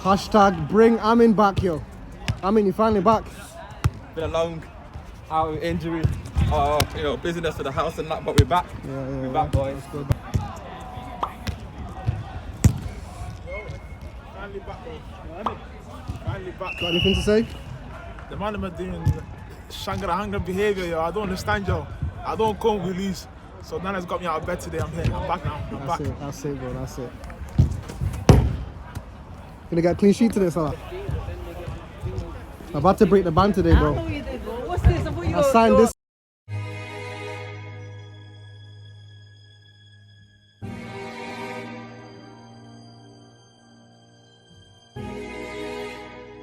Hashtag bring Amin back, yo. Amin, you finally back. Been a long out with injury, business for the house and that, but we're back. We're back, boys. Finally back, bro. Finally back. Got anything to say? The man are doing Shangara behavior, yo. I don't understand, yo. I don't come with these. So Nana's got me out of bed today. I'm here. I'm back now. I'm back. That's it, bro. That's it. Gonna get a clean sheet today, Salah. I'm about to break the ban today, bro. I know you did, bro. What's this? I signed this.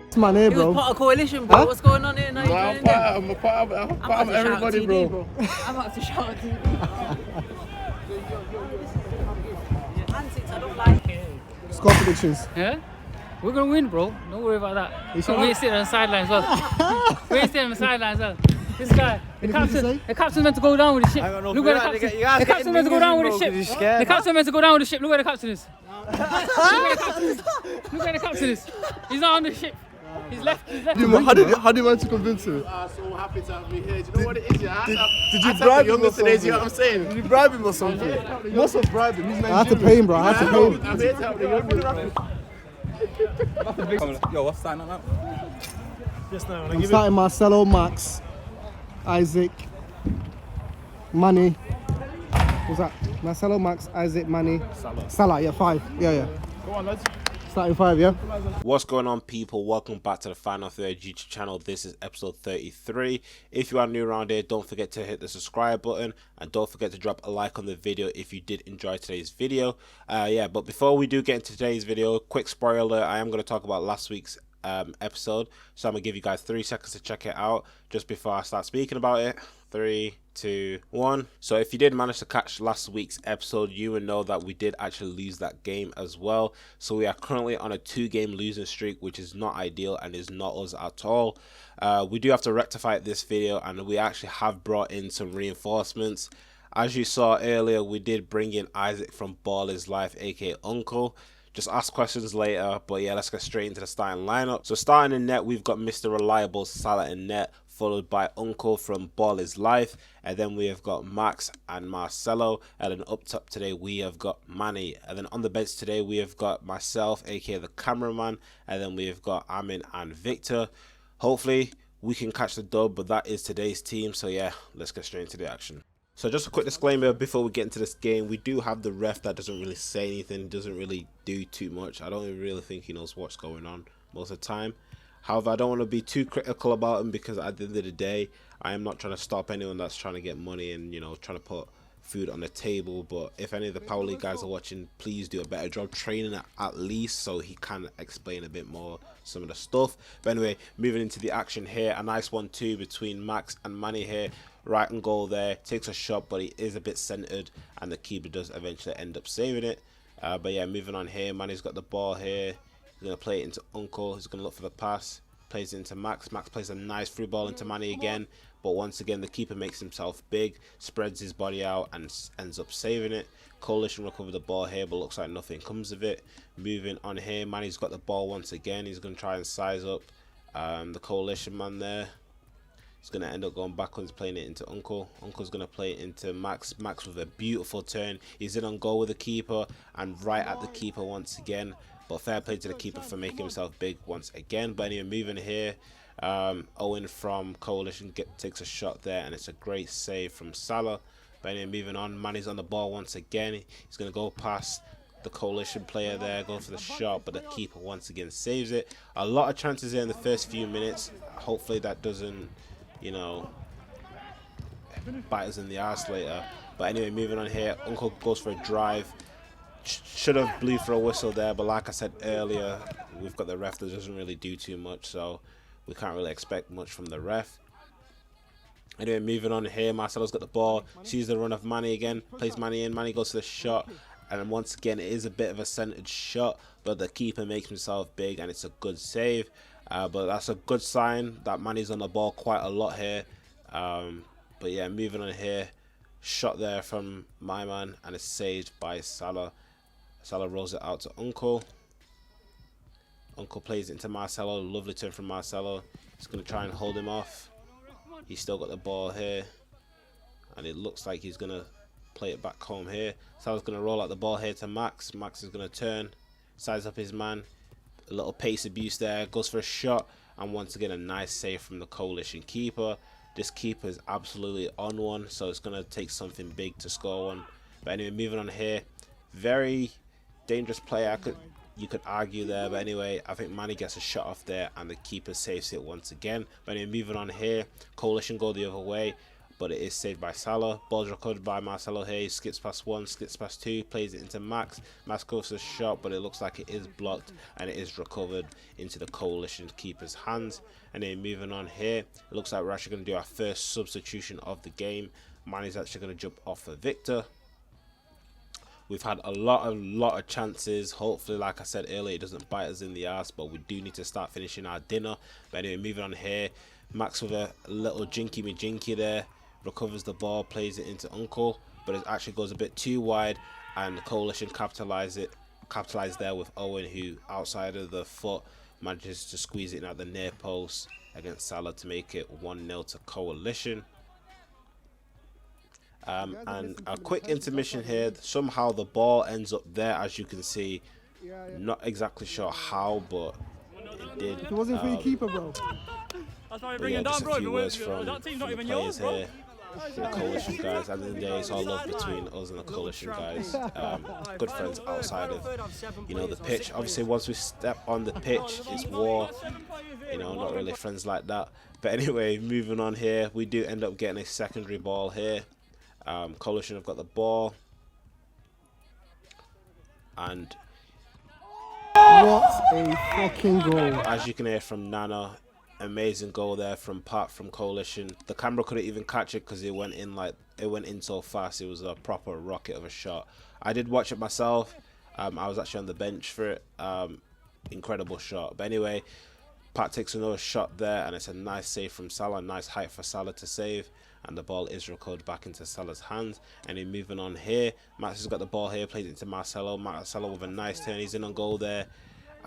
It's my name, He was bro. part of coalition, bro. Huh? What's going on here now? I'm a part of everybody, bro. I'm about to shout at TV. Antics, I don't like it. Score predictions. Yeah? We're gonna win, bro. Don't worry about that. You sure? We ain't sitting on the sidelines as well. We ain't sitting on the sidelines as well. This guy, the captain's meant to go down with the ship. Look where the captain. The captain's meant to go down with the ship. The captain's meant to go down with the ship. Look where the captain is. Look where the captain is. He's not on the ship. He's left. How do you manage to convince him? I'm so happy to have me here. Do you know what it is? Yeah? Did you bribe him or something? You know what I'm saying? Did you bribe him or something? You must have bribed him. He's Nigerian. I had to pay him, bro. I had to pay him. I'm here to help the youngsters. Yo, what's starting up now? Just now, I'm starting Marcelo, Max, Isaac, Manny. What's that? Marcelo, Max, Isaac, Manny, Salah. Yeah, 5. Yeah. Go on, lads. Starting 5, yeah. What's going on, people? Welcome back to the Final Third YouTube channel. This is episode 33. If you are new around here, don't forget to hit the subscribe button and don't forget to drop a like on the video if you did enjoy today's video. But before we do get into today's video, quick spoiler, I am going to talk about last week's episode, so I'm gonna give you guys 3 seconds to check it out just before I start speaking about it. 3, 2, 1. So if you did manage to catch last week's episode, you would know that we did actually lose that game as well. So we are currently on a 2-game losing streak, which is not ideal and is not us at all. We do have to rectify it this video, and we actually have brought in some reinforcements. As you saw earlier, we did bring in Isaac from Ball is Life, aka Uncle. Just ask questions later, but yeah, let's get straight into the starting lineup. So starting in net, we've got Mr. Reliable Salah in net, followed by Uncle from Ball is Life, and then we have got Max and Marcelo, and then up top today we have got Manny, and then on the bench today we have got myself, aka the cameraman, and then we have got Amin and Victor. Hopefully we can catch the dub, but that is today's team, so yeah, let's get straight into the action. So just a quick disclaimer before we get into this game, we do have the ref that doesn't really say anything, doesn't really do too much. I don't really think he knows what's going on most of the time. However, I don't want to be too critical about him because at the end of the day, I am not trying to stop anyone that's trying to get money and, trying to put food on the table. But if any of the Power League guys are watching, please do a better job training at least so he can explain a bit more some of the stuff. But anyway, moving into the action here, a nice 1-2 between Max and Manny here. Right and goal there, takes a shot, but he is a bit centered and the keeper does eventually end up saving it. But yeah, moving on here, Manny's got the ball here. He's going to play it into Uncle. He's going to look for the pass, plays it into Max. Max plays a nice through ball into Manny again, but once again the keeper makes himself big, spreads his body out and ends up saving it. Coalition recover the ball here, but looks like nothing comes of it. Moving on here, Manny's got the ball once again. He's going to try and size up the Coalition man there. He's going to end up going backwards, playing it into Uncle. Uncle's going to play it into Max. Max with a beautiful turn. He's in on goal with the keeper and right at the keeper once again. But fair play to the keeper for making himself big once again. But anyway, moving here, Owen from Coalition takes a shot there, and it's a great save from Salah. But anyway, moving on, Manny's on the ball once again. He's going to go past the Coalition player there, go for the shot, but the keeper once again saves it. A lot of chances there in the first few minutes. Hopefully that doesn't, bite us in the arse later. But anyway, moving on here, Uncle goes for a drive. Should have blew for a whistle there, but like I said earlier, we've got the ref that doesn't really do too much, so we can't really expect much from the ref. Anyway, moving on here, Marcelo's got the ball, sees the run of Manny again, plays Manny in, Manny goes to the shot, and once again it is a bit of a centered shot, but the keeper makes himself big and it's a good save. But that's a good sign that Manny's on the ball quite a lot here. But yeah, moving on here, shot there from my man and it's saved by Salah. Salah rolls it out to Uncle. Uncle plays it into Marcelo. Lovely turn from Marcelo. He's going to try and hold him off. He's still got the ball here. And it looks like he's going to play it back home here. Salah's going to roll out the ball here to Max. Max is going to turn, size up his man. A little pace abuse there. Goes for a shot. And once again, a nice save from the Coalition keeper. This keeper is absolutely on one. So it's going to take something big to score one. But anyway, moving on here. Very dangerous player. You could argue there, but anyway, I think Manny gets a shot off there and the keeper saves it once again. But anyway, moving on here, Coalition go the other way, but it is saved by Salah. Ball's recovered by Marcelo here. He skips past one, skips past two, plays it into Max. Max goes for a shot, but it looks like it is blocked and it is recovered into the Coalition keeper's hands. And then moving on here, it looks like we're actually going to do our first substitution of the game. Manny's actually going to jump off for Victor. We've had a lot of chances. Hopefully, like I said earlier, it doesn't bite us in the ass, but we do need to start finishing our dinner. But anyway, moving on here, Max with a little jinky there, recovers the ball, plays it into Uncle, but it actually goes a bit too wide, and the Coalition capitalize there with Owen, who outside of the foot manages to squeeze it in at the near post against Salah to make it 1-0 to Coalition. And a quick intermission here. Somehow the ball ends up there, as you can see. Not exactly sure how, but it did. It wasn't for your keeper, bro. That's why we're But bringing yeah, down, just bro. a few words from That team's the not even players yours, bro. here. The Coalition guys. At the end of the day, it's all love between us and the Coalition guys. Good friends outside of, you know, the pitch. Obviously, once we step on the pitch, it's war. You know, not really friends like that. But anyway, moving on here, we do end up getting a secondary ball here. Coalition have got the ball, and What a fucking goal! as you can hear from Nana, amazing goal there from Coalition. The camera couldn't even catch it because it went in so fast. It was a proper rocket of a shot. I did watch it myself. I was actually on the bench for it. Incredible shot. But anyway, Pat takes another shot there, and it's a nice save from Salah. Nice height for Salah to save. And the ball is recovered back into Salah's hands. And then moving on here, Max has got the ball here, plays it into Marcelo. Marcelo with a nice turn, he's in on goal there.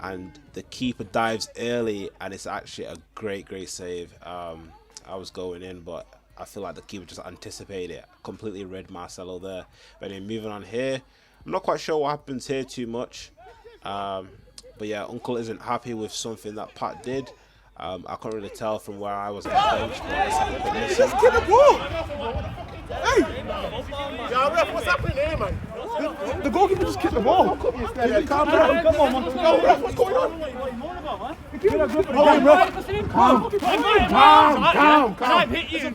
And the keeper dives early, and it's actually a great save. I was going in, but I feel like the keeper just anticipated it. Completely read Marcelo there. But then moving on here, I'm not quite sure what happens here too much. But yeah, Uncle isn't happy with something that Pat did. I couldn't really tell from where I was at the bench, but let's have a quick listen. Just get the ball! Hey! Yeah, ref, what's happening here, man? The goalkeeper just kicked the ball. Calm down. Come on, man. Yo, ref, what's going on? Calm. Hit you. You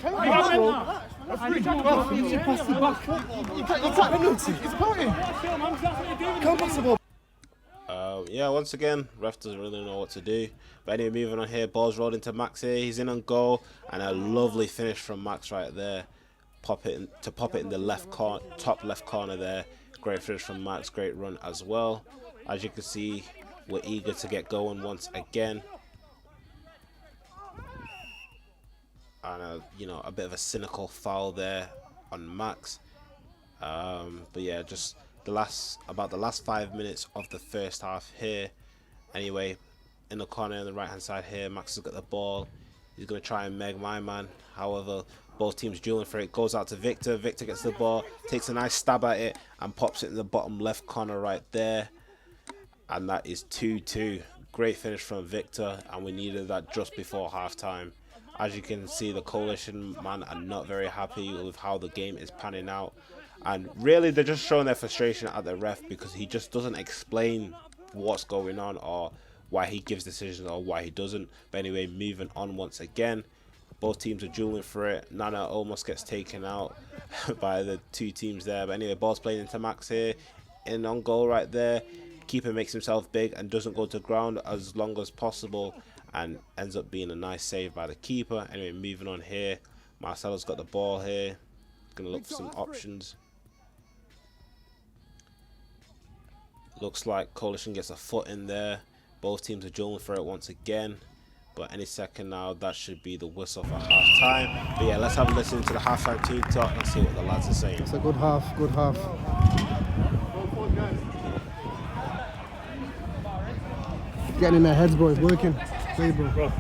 passed it back. You can't penalty. It's penalty. Come back to the ball. Yeah, once again, ref doesn't really know what to do. But anyway, moving on here, ball's rolled into Max here. He's in on goal, and a lovely finish from Max right there. Pop it in the left corner, top left corner there. Great finish from Max, great run as well. As you can see, we're eager to get going once again. And you know, a bit of a cynical foul there on Max. But yeah, just about the last 5 minutes of the first half here. Anyway, in the corner on the right hand side here, Max has got the ball. He's going to try and meg my man. However, both teams dueling for it. Goes out to Victor. Victor gets the ball, takes a nice stab at it, and pops it in the bottom left corner right there. And that is 2-2. Great finish from Victor, and we needed that just before half time. As you can see, the Coalition man are not very happy with how the game is panning out. And really, they're just showing their frustration at the ref because he just doesn't explain what's going on or why he gives decisions or why he doesn't. But anyway, moving on once again. Both teams are dueling for it. Nana almost gets taken out by the two teams there. But anyway, ball's playing into Max here. In on goal right there. Keeper makes himself big and doesn't go to ground as long as possible. And ends up being a nice save by the keeper. Anyway, moving on here. Marcelo's got the ball here. Going to look for some options. Looks like Coalition gets a foot in there. Both teams are dueling for it once again. But any second now, that should be the whistle for half time. But yeah, let's have a listen to the halftime team talk and see what the lads are saying. It's a good half, good half. Getting in their heads, bro. It's working. Play, bro.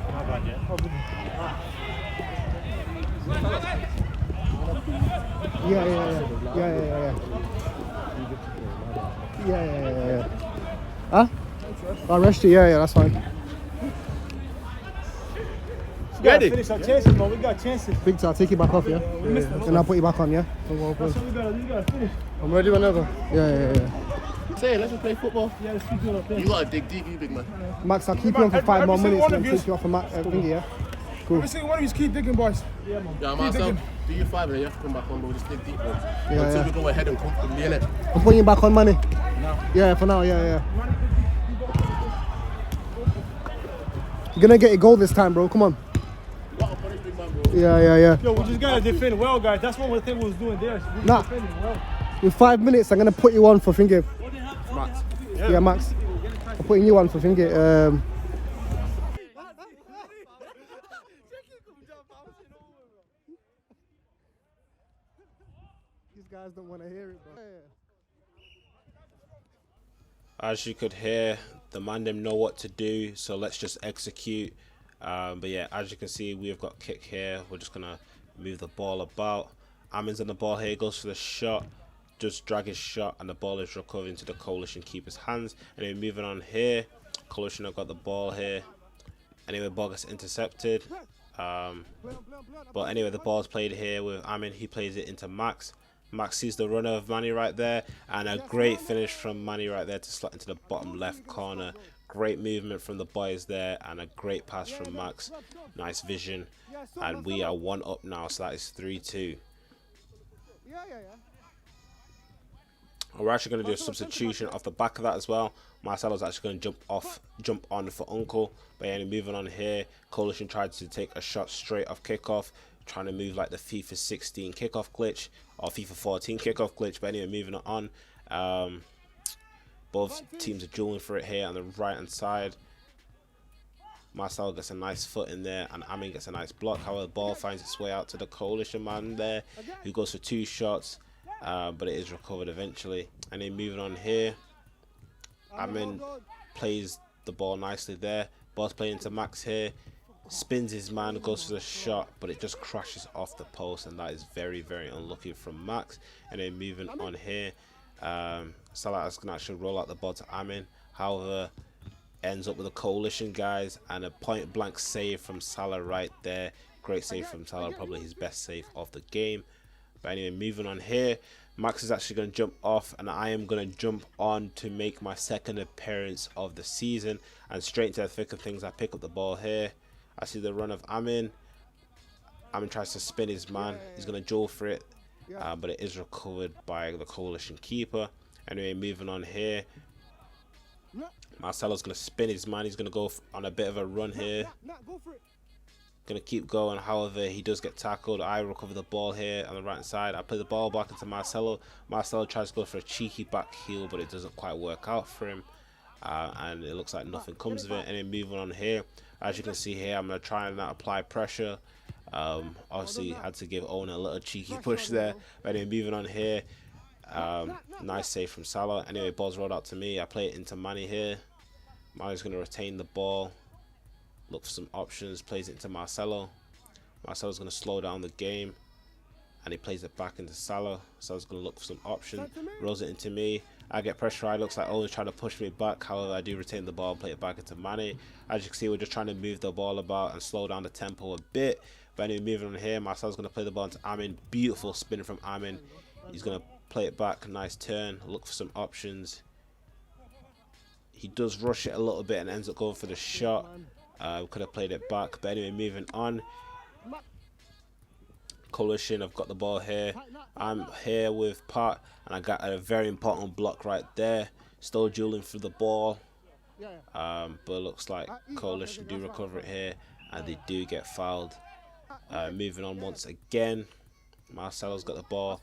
Yeah. Huh? I'll rest you. Yeah, that's fine. Ready? Finish our chances, man. We got chances. Victor, I'll take you back off, yeah? Then I'll put you back on, yeah? That's what we gotta finish. I'm ready whenever. Yeah. Say, let's just play football. Yeah, let's keep doing our thing. You gotta dig deep, you big man. Max, I'll keep you on for 5 more minutes and then take you off of Thingy, yeah? Cool. Every single one of you keep digging, boys. Yeah, man. Yeah, myself. Do you 5 and then you have to come back on, bro. Just dig deep, bro. Until we go ahead and comfortably, innit? I'm putting you back on, money. Yeah, for now, yeah. You're gonna get a goal this time, bro. Come on. Yeah. Yo, we just gotta defend well, guys. That's what we think we was doing there. Nah. In 5 minutes, I'm gonna put you on for Thingy. Max. Yeah, Max. I'm putting you on for Thingy. These guys don't want to hear it, bro. As you could hear, the man them know what to do, so let's just execute. But yeah, as you can see, we've got kick here. We're just gonna move the ball about. Amin's on the ball here, goes for the shot, just drag his shot, and the ball is recovered into the coalition keeper's hands. Anyway, moving on here, coalition have got the ball here. Anyway, ball gets intercepted. But anyway, the ball's played here with Amin. He plays it into Max. Max sees the runner of Manny right there, and a great finish from Manny right there to slot into the bottom left corner. Great movement from the boys there, and a great pass from Max. Nice vision, and we are 1 up now, so that is 3-2. We're actually going to do a substitution off the back of that as well. Marcelo's actually going to jump on for Uncle. But yeah, moving on here, Coalition tried to take a shot straight off kickoff, trying to move like the FIFA 16 kickoff glitch or FIFA 14 kickoff glitch. But anyway, moving on. Both teams are dueling for it here on the right hand side. Marcel gets a nice foot in there, and Amin gets a nice block. However, the ball finds its way out to the Coalition man there, who goes for 2 shots, but it is recovered eventually. And then moving on here, Amin plays the ball nicely there. Ball's playing into Max here, spins his man, goes for the shot, but it just crashes off the post, and that is very, very unlucky from Max. And then moving on here, Salah is going to actually roll out the ball to Amin. However, ends up with a Coalition guys, and a point blank save from Salah right there. Great save from Salah, probably his best save of the game. But anyway, moving on here, Max is actually going to jump off, and I am going to jump on to make my 2nd appearance of the season. And straight into the thick of things, I pick up the ball here. I see the run of Amin. Amin tries to spin his man. He's going to duel for it, but it is recovered by the Coalition keeper. Anyway, moving on here, Marcelo's going to spin his man. He's going to go on a bit of a run here. Going to keep going. However, he does get tackled. I recover the ball here on the right side. I play the ball back into Marcelo. Marcelo tries to go for a cheeky back heel, but it doesn't quite work out for him. And it looks like nothing comes of it. And then moving on here, as you can see here, I'm going to try and not apply pressure. Obviously, had to give Owen a little cheeky push there. But then moving on here, nice save from Salah. Anyway, ball's rolled out to me. I play it into Manny here. Manny's going to retain the ball, look for some options, plays it into Marcelo. Marcelo's going to slow down the game, and he plays it back into Salah. Salah's going to look for some options, rolls it into me. I get pressurized. Looks like Owen's trying to push me back. However, I do retain the ball, play it back into Manny. As you can see, we're just trying to move the ball about and slow down the tempo a bit. But anyway, moving on here, Marcelo's going to play the ball into Amin. Beautiful spin from Amin. He's going to play it back, nice turn, look for some options. He does rush it a little bit and ends up going for the shot. Could have played it back, but anyway, moving on. Coalition, I've got the ball here. I'm here with Pat, and I got a very important block right there. Still dueling for the ball, but it looks like Coalition do recover it here, and they do get fouled. Moving on once again. Marcelo's got the ball.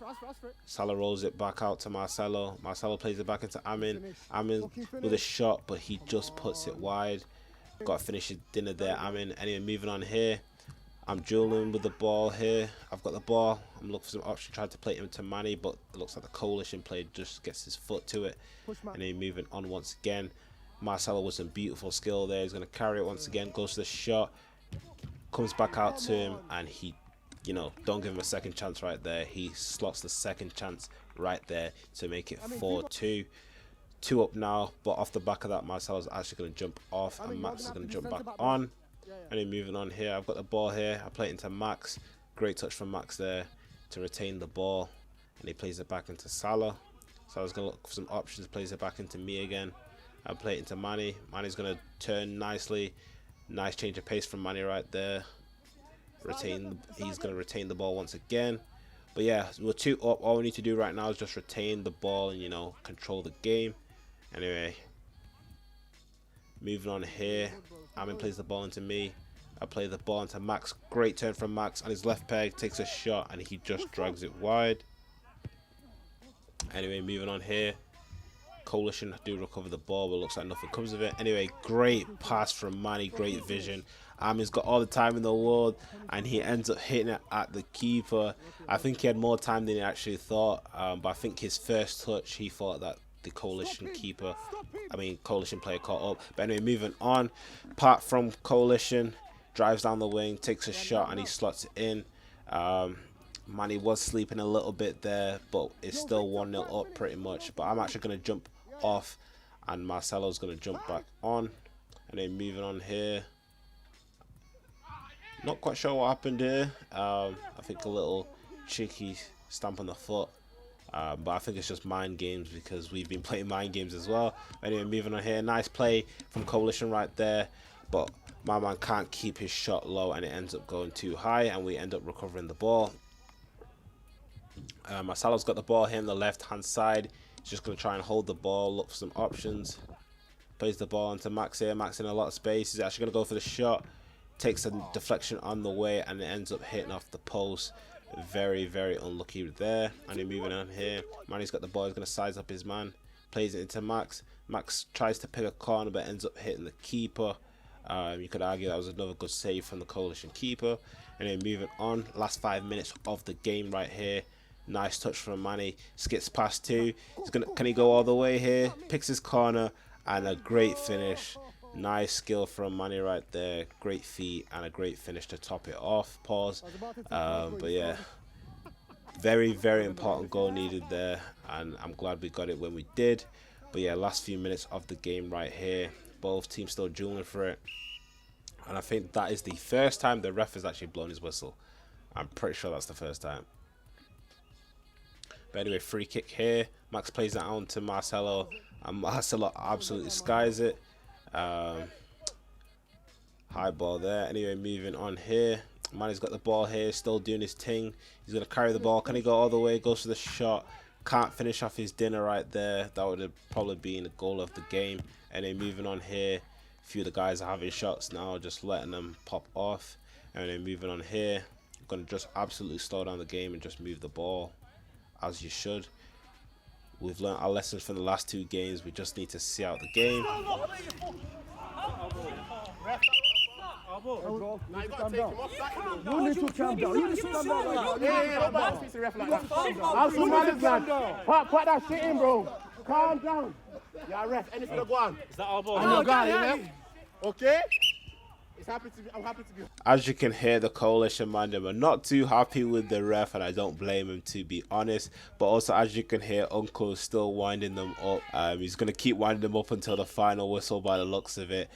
Salah rolls it back out to Marcelo. Marcelo plays it back into Amin. Amin with a shot, but he just puts it wide. Got to finish his dinner there, Amin. Anyway, moving on here. I'm dueling with the ball here. I've got the ball. I'm looking for some option. Tried to play it into Manny, but it looks like the Coalition player just gets his foot to it. And then moving on once again. Marcelo with some beautiful skill there. He's going to carry it once again, goes to the shot, comes back out to him, and he, you know, don't give him a second chance right there. He slots the second chance right there to make it 4-2. 2 up now, but off the back of that, Marcelo's actually going to jump off, and Max is going to jump back on. And then moving on here, I've got the ball here. I play it into Max. Great touch from Max there to retain the ball, and he plays it back into Salah. Salah's going to look for some options, plays it back into me again. I play it into Manny. Manny's going to turn nicely. Nice change of pace from Manny right there. He's going to retain the ball once again. But yeah, we're 2 up. All we need to do right now is just retain the ball and, you know, control the game. Anyway, moving on here. Amin plays the ball into me. I play the ball into Max. Great turn from Max on his left peg. Takes a shot and he just drags it wide. Anyway, moving on here. Coalition do recover the ball, but looks like nothing comes of it. Anyway, great pass from Manny. Great vision. Amin's got all the time in the world, and he ends up hitting it at the keeper. I think he had more time than he actually thought, but I think his first touch, he thought that the coalition player caught up. But anyway, moving on. Apart from coalition, drives down the wing, takes a shot, and he slots it in. Manny was sleeping a little bit there, but it's still 1-0 up pretty much. But I'm actually going to jump off, and Marcelo's going to jump back on. And then moving on here. Not quite sure what happened here. I think a little cheeky stamp on the foot. But I think it's just mind games because we've been playing mind games as well. Anyway, moving on here. Nice play from Coalition right there. But my man can't keep his shot low, and it ends up going too high, and we end up recovering the ball. Marcelo's got the ball here on the left-hand side. He's just going to try and hold the ball, look for some options. Plays the ball into Max here. Max in a lot of space. He's actually going to go for the shot. Takes a deflection on the way, and it ends up hitting off the post. Very, very unlucky there. And then moving on here. Manny's got the ball. He's going to size up his man. Plays it into Max. Max tries to pick a corner, but ends up hitting the keeper. You could argue that was another good save from the coalition keeper. And then moving on. Last 5 minutes of the game right here. Nice touch from Manny. Skips past 2. Can he go all the way here? Picks his corner, and a great finish. Nice skill from Manny right there. Great feet and a great finish to top it off. Pause. But yeah, very, very important goal needed there, and I'm glad we got it when we did. But yeah, last few minutes of the game right here. Both teams still dueling for it, and I think that is the first time the ref has actually blown his whistle. I'm pretty sure that's the first time. But anyway, free kick here. Max plays that on to Marcelo, and Marcelo absolutely skies it. High ball there. Anyway, moving on here. Manny's got the ball here, still doing his thing. He's going to carry the ball. Can he go all the way? Goes for the shot. Can't finish off his dinner right there. That would have probably been the goal of the game. And then moving on here. A few of the guys are having shots now, just letting them pop off. And then moving on here. I'm going to just absolutely slow down the game and just move the ball as you should. We've learned our lessons from the last 2 games. We just need to see out the game. Put that shit in, bro. Calm down. Yeah, ref, anything to go on. Is that our ball? No, yeah. Okay? I'm happy to be. As you can hear, the coalition man, they were not too happy with the ref, and I don't blame him, to be honest. But also, as you can hear, Uncle is still winding them up. He's going to keep winding them up until the final whistle by the looks of it,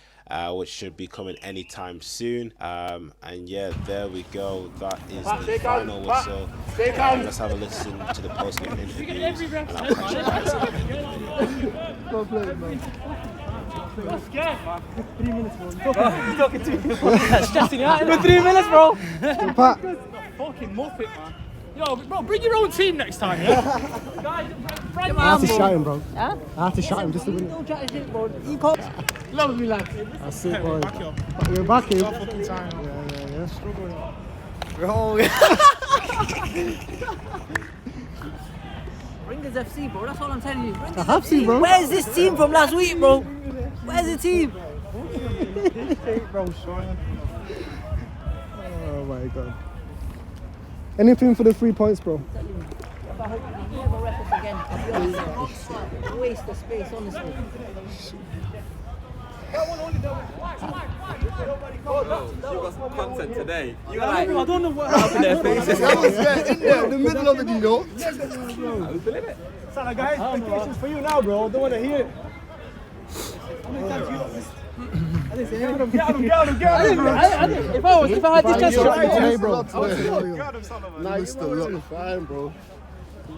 which should be coming anytime soon. And yeah, there we go. That is the final whistle. Let's have a listen to the post-game interviews, and I'll catch you guys at the end of the video. I'm scared, man. 3 minutes, bro. You're talking to me. Stressing out in 3 minutes, bro. Fucking muppet, man. Yo, bro, bring your own team next time, yeah? Guys, right I have to shout him, bro. Huh? I have to shout him just to win it. Don't chat shit, bro. You can't. Love me, lad. That's it, boy. We're back in. Yeah. Bro. Ringers FC, bro. That's all I'm telling you. Ringers FC, bro. Where's this team from last week, bro? Where's the team? Oh my god. Anything for the 3 points, bro? I hope you never ref us again. I'll be honest. Waste of space, honestly. You got some content today. You got I don't know what half of their faces. That was in there, in the middle of it, you know. Son, guys, expectations for you now, bro. Don't want to hear it. Get him, If I had this chance, Hey, bro. Nice to look fine, bro.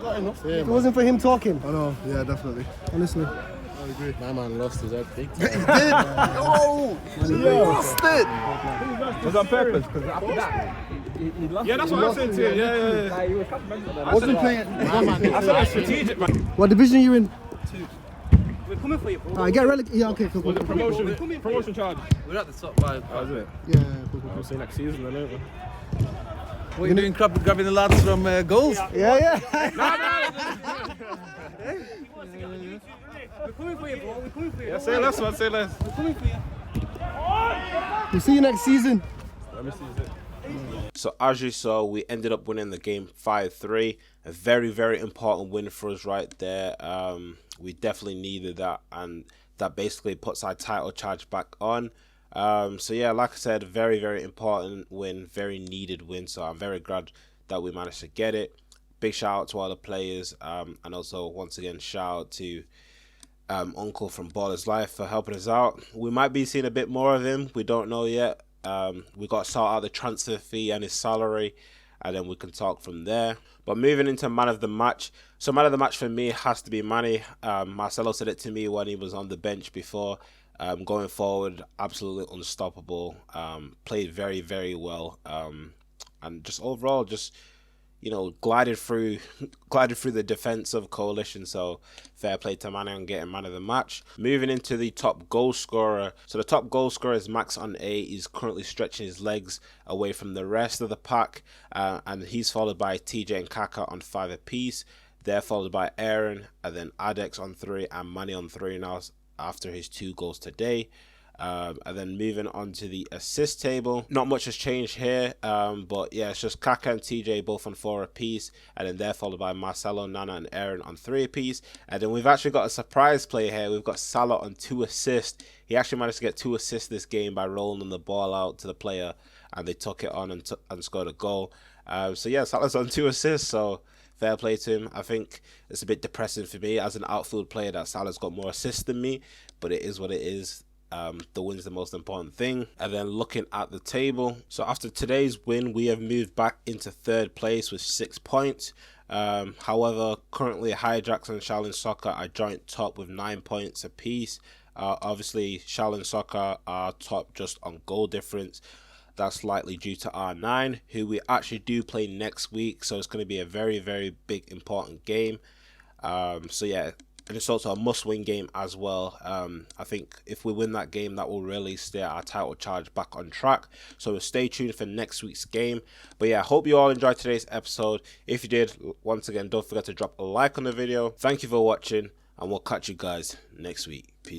If it wasn't for him talking, I know, yeah, definitely. honestly. I agree. My man lost his head big. He did. Oh, he lost it. It was on purpose because after that, he lost. Yeah, that's what I said to you. Yeah. He was Wasn't playing. I said that's strategic, man. What division are you in? we're coming for you, bro. Alright, get relegated. Yeah, okay, cool. Promotion charge. We're at the top 5. That was it. Yeah, cool. I'll see next season, then, ain't we? What are you doing, grabbing the lads from goals? Yeah. We're coming for you, bro. We're coming for you. Yeah, say less, man. Say less. We're coming for you. We'll see you next season. Let me see it. So as you saw, we ended up winning the game 5-3. A very, very important win for us right there. We definitely needed that, and that basically puts our title charge back on. So yeah, like I said, very, very important win, very needed win. So I'm very glad that we managed to get it. Big shout out to all the players, and also once again shout out to Uncle from Ballers Life for helping us out. We might be seeing a bit more of him. We don't know yet. We got to sort out the transfer fee and his salary, and then we can talk from there. But moving into man of the match. So man of the match for me has to be Manny. Marcelo said it to me when he was on the bench before. Going forward, absolutely unstoppable. Played very, very well. And just overall, just, you know, glided through the defensive coalition. So fair play to Manny on getting man of the match. Moving into the top goal scorer. So the top goal scorer is Max on 8. He's currently stretching his legs away from the rest of the pack. And he's followed by TJ and Kaka on 5 apiece. They're followed by Aaron, and then Adex on 3, and Manny on 3 now after his 2 goals today. And then moving on to the assist table, not much has changed here, but yeah, it's just Kaka and TJ both on 4 apiece, and then they're followed by Marcelo, Nana and Aaron on 3 apiece. And then we've actually got a surprise player here. We've got Salah on 2 assists. He actually managed to get 2 assists this game by rolling the ball out to the player, and they took it on and scored a goal. So yeah, Salah's on 2 assists, so fair play to him. I think it's a bit depressing for me as an outfield player that Salah's got more assists than me, but it is what it is. The win's the most important thing. And then looking at the table, so after today's win, we have moved back into 3rd place with 6 points. However, currently Hijacks and Shaolin Soccer are joint top with 9 points apiece. Obviously, Shaolin Soccer are top just on goal difference. That's likely due to R9, who we actually do play next week. So it's going to be a very, very big, important game. So yeah, and it's also a must-win game as well. I think if we win that game, that will really steer our title charge back on track. So stay tuned for next week's game. But yeah, I hope you all enjoyed today's episode. If you did, once again, don't forget to drop a like on the video. Thank you for watching, and we'll catch you guys next week. Peace.